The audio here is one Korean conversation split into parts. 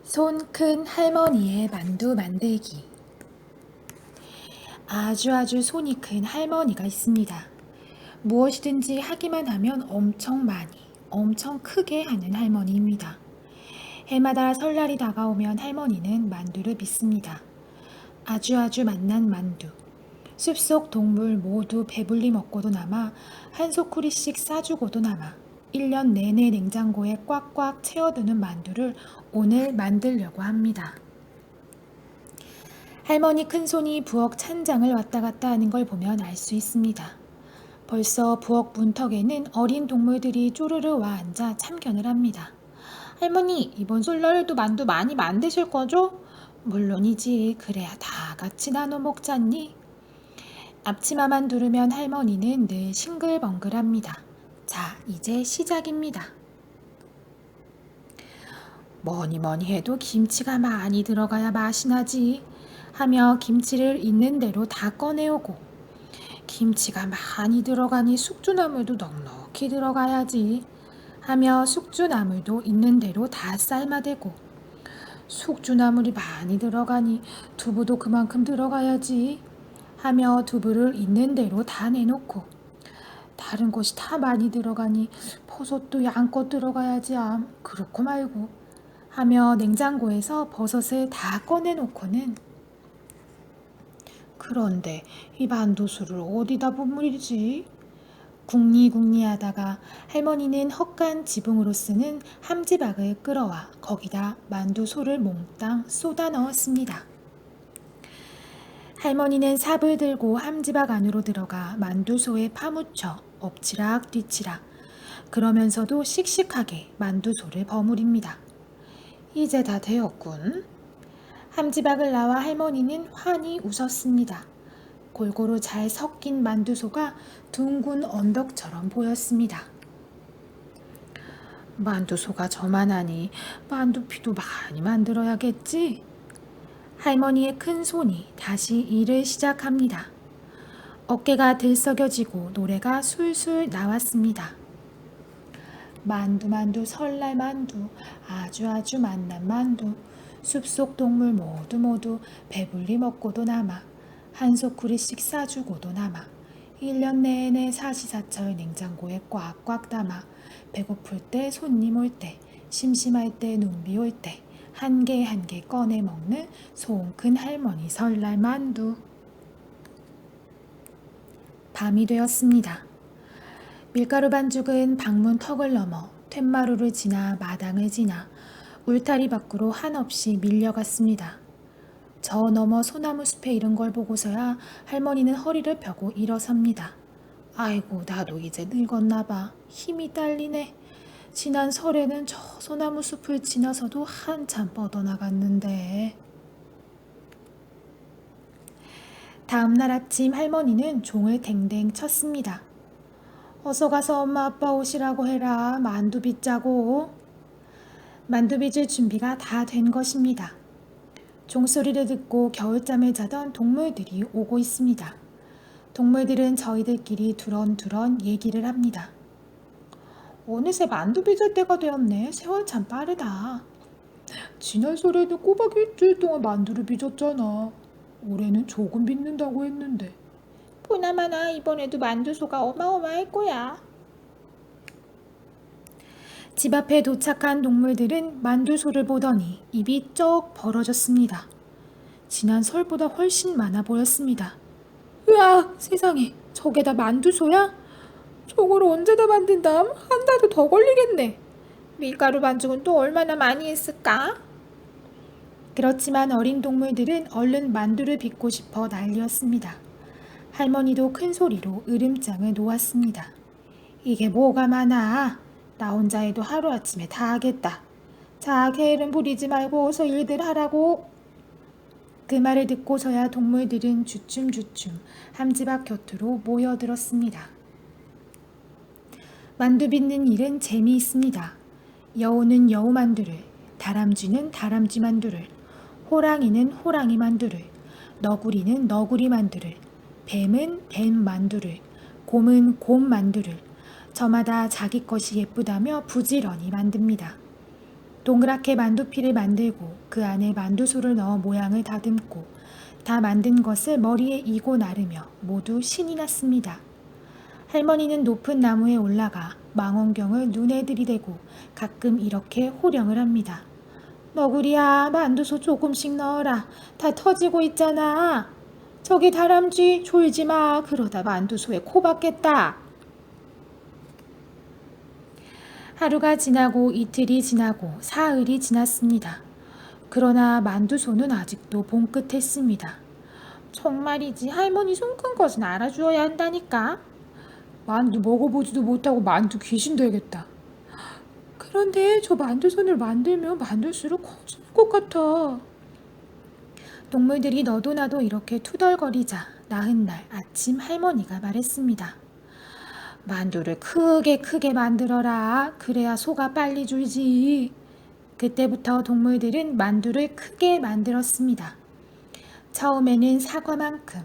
손 큰 할머니의 만두 만들기. 아주 손이 큰 할머니가 있습니다. 무엇이든지 하기만 하면 엄청 많이, 엄청 크게 하는 할머니입니다. 해마다 설날이 다가오면 할머니는 만두를 빚습니다. 아주 맛난 만두. 숲속 동물 모두 배불리 먹고도 남아 한 소쿠리씩 싸주고도 남아 1년 내내 냉장고에 꽉꽉 채워두는 만두를 오늘 만들려고 합니다. 할머니 큰손이 부엌 찬장을 왔다 갔다 하는 걸 보면 알 수 있습니다. 벌써 부엌 문턱에는 어린 동물들이 쪼르르 와 앉아 참견을 합니다. 할머니, 이번 설날에도 만두 많이 만드실 거죠? 물론이지. 그래야 다 같이 나눠 먹잖니? 앞치마만 두르면 할머니는 늘 싱글벙글합니다. 자, 이제 시작입니다. 뭐니 해도 김치가 많이 들어가야 맛이 나지 하며 김치를 있는 대로 다 꺼내오고, 김치가 많이 들어가니 숙주나물도 넉넉히 들어가야지 하며 숙주나물도 있는 대로 다 삶아대고, 숙주나물이 많이 들어가니 두부도 그만큼 들어가야지 하며 두부를 있는 대로 다 내놓고, 다른 것이 다 많이 들어가니 버섯도 양껏 들어가야지 그렇고 말고 하며 냉장고에서 버섯을 다 꺼내놓고는, 그런데 이 만두수를 어디다 버무리지? 궁리궁리 하다가 할머니는 헛간 지붕으로 쓰는 함지박을 끌어와 거기다 만두소를 몽땅 쏟아 넣었습니다. 할머니는 삽을 들고 함지박 안으로 들어가 만두소에 파묻혀 엎치락 뒤치락 그러면서도 씩씩하게 만두소를 버무립니다. 이제 다 되었군. 함지박을 나와 할머니는 환히 웃었습니다. 골고루 잘 섞인 만두소가 둥근 언덕처럼 보였습니다. 만두소가 저만하니 만두피도 많이 만들어야겠지? 할머니의 큰 손이 다시 일을 시작합니다. 어깨가 들썩여지고 노래가 술술 나왔습니다. 만두 설날 만두, 아주 맛난 만두, 숲속 동물 모두 배불리 먹고도 남아 한 소쿠리씩 싸주고도 남아 1년 내내 사시사철 냉장고에 꽉꽉 담아 배고플 때 손님 올 때 심심할 때 눈비 올 때 한 개 한 개 꺼내 먹는 손 큰 할머니 설날 만두. 밤이 되었습니다. 밀가루 반죽은 방문 턱을 넘어 툇마루를 지나 마당을 지나 울타리 밖으로 한없이 밀려갔습니다. 저 너머 소나무 숲에 이른 걸 보고서야 할머니는 허리를 펴고 일어섭니다. 아이고, 나도 이제 늙었나 봐. 힘이 딸리네. 지난 설에는 저 소나무 숲을 지나서도 한참 뻗어나갔는데. 다음날 아침 할머니는 종을 댕댕 쳤습니다. 어서 가서 엄마 아빠 오시라고 해라. 만두 빚자고. 만두 빚을 준비가 다 된 것입니다. 종소리를 듣고 겨울잠을 자던 동물들이 오고 있습니다. 동물들은 저희들끼리 두런두런 얘기를 합니다. 어느새 만두 빚을 때가 되었네. 세월 참 빠르다. 지난 설에는 꼬박 일주일 동안 만두를 빚었잖아. 올해는 조금 빚는다고 했는데. 보나마나 이번에도 만두소가 어마어마할 거야. 집 앞에 도착한 동물들은 만두소를 보더니 입이 쩍 벌어졌습니다. 지난 설보다 훨씬 많아 보였습니다. 으악, 세상에, 저게 다 만두소야? 저걸 언제 다 만든담? 한 달도 더 걸리겠네. 밀가루 반죽은 또 얼마나 많이 했을까? 그렇지만 어린 동물들은 얼른 만두를 빚고 싶어 난리였습니다. 할머니도 큰 소리로 으름장을 놓았습니다. 이게 뭐가 많아? 나 혼자 해도 하루아침에 다 하겠다. 자, 게으름 부리지 말고 어서 일들 하라고. 그 말을 듣고서야 동물들은 주춤주춤 함지박 곁으로 모여들었습니다. 만두 빚는 일은 재미있습니다. 여우는 여우 만두를, 다람쥐는 다람쥐 만두를, 호랑이는 호랑이 만두를, 너구리는 너구리 만두를, 뱀은 뱀 만두를, 곰은 곰 만두를, 저마다 자기 것이 예쁘다며 부지런히 만듭니다. 동그랗게 만두피를 만들고 그 안에 만두소를 넣어 모양을 다듬고 다 만든 것을 머리에 이고 나르며 모두 신이 났습니다. 할머니는 높은 나무에 올라가 망원경을 눈에 들이대고 가끔 이렇게 호령을 합니다. 너구리야, 만두소 조금씩 넣어라. 다 터지고 있잖아. 저기 다람쥐, 졸지 마. 그러다 만두소에 코 박겠다. 하루가 지나고 이틀이 지나고 사흘이 지났습니다. 그러나 만두소는 아직도 봉긋했습니다. 정말이지 할머니 손 큰 것은 알아주어야 한다니까. 만두 먹어보지도 못하고 만두 귀신 되겠다. 그런데 저 만두손을 만들면 만들수록 커지는 것 같아. 동물들이 너도 나도 이렇게 투덜거리자 나흔 날 아침 할머니가 말했습니다. 만두를 크게 만들어라. 그래야 소가 빨리 줄지. 그때부터 동물들은 만두를 크게 만들었습니다. 처음에는 사과만큼,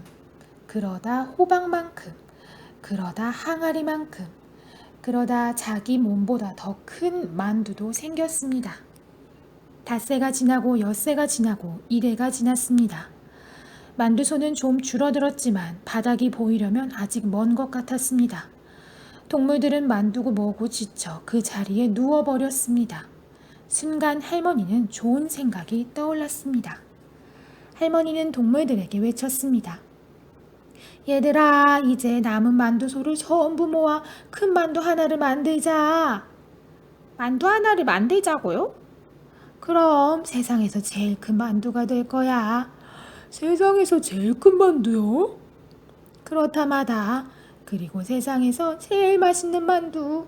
그러다 호박만큼, 그러다 항아리만큼, 그러다 자기 몸보다 더 큰 만두도 생겼습니다. 닷새가 지나고 엿새가 지나고 이래가 지났습니다. 만두소는 좀 줄어들었지만 바닥이 보이려면 아직 먼 것 같았습니다. 동물들은 만두고 뭐고 지쳐 그 자리에 누워버렸습니다. 순간 할머니는 좋은 생각이 떠올랐습니다. 할머니는 동물들에게 외쳤습니다. 얘들아, 이제 남은 만두소를 전부 모아 큰 만두 하나를 만들자. 만두 하나를 만들자고요? 그럼 세상에서 제일 큰 만두가 될 거야. 세상에서 제일 큰 만두요? 그렇다마다. 그리고 세상에서 제일 맛있는 만두.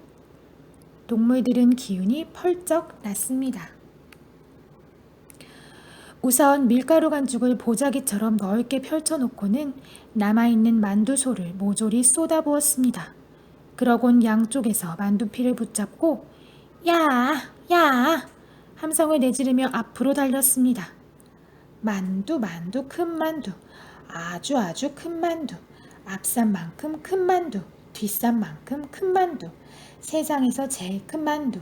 동물들은 기운이 펄쩍 났습니다. 우선 밀가루 반죽을 보자기처럼 넓게 펼쳐놓고는 남아있는 만두소를 모조리 쏟아부었습니다. 그러곤 양쪽에서 만두피를 붙잡고 야! 함성을 내지르며 앞으로 달렸습니다. 만두, 큰 만두, 아주 큰 만두, 앞산만큼 큰 만두, 뒷산만큼 큰 만두, 세상에서 제일 큰 만두,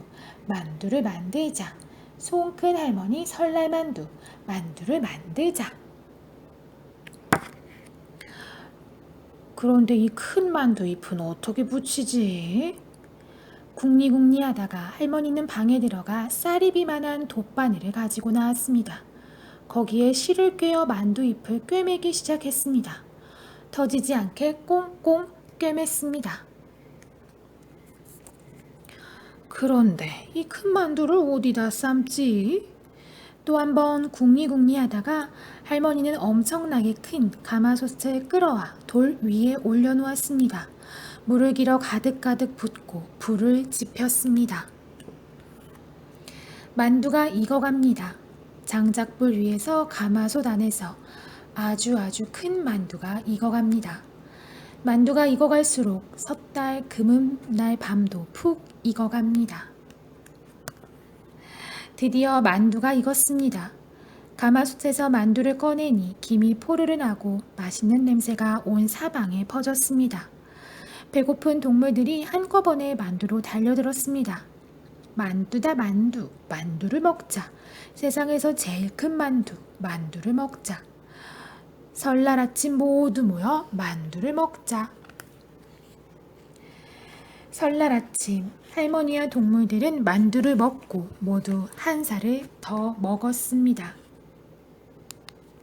만두를 만들자. 손 큰 할머니 설날 만두, 만두를 만들자. 그런데 이 큰 만두 잎은 어떻게 붙이지? 궁리궁리 하다가 할머니는 방에 들어가 쌀이비만한 돗바늘을 가지고 나왔습니다. 거기에 실을 꿰어 만두 잎을 꿰매기 시작했습니다. 터지지 않게 꽁꽁 꿰맸습니다. 그런데 이 큰 만두를 어디다 삶지? 또 한 번 궁리궁리 하다가 할머니는 엄청나게 큰 가마솥을 끌어와 돌 위에 올려놓았습니다. 물을 길어 가득 붓고 불을 지폈습니다. 만두가 익어갑니다. 장작불 위에서 가마솥 안에서 아주 큰 만두가 익어갑니다. 만두가 익어갈수록 섣달 금음날 밤도 푹 익어갑니다. 드디어 만두가 익었습니다. 가마솥에서 만두를 꺼내니 김이 포르르 나고 맛있는 냄새가 온 사방에 퍼졌습니다. 배고픈 동물들이 한꺼번에 만두로 달려들었습니다. 만두다 만두, 만두를 먹자. 세상에서 제일 큰 만두, 만두를 먹자. 설날 아침 모두 모여 만두를 먹자. 설날 아침 할머니와 동물들은 만두를 먹고 모두 한 살을 더 먹었습니다.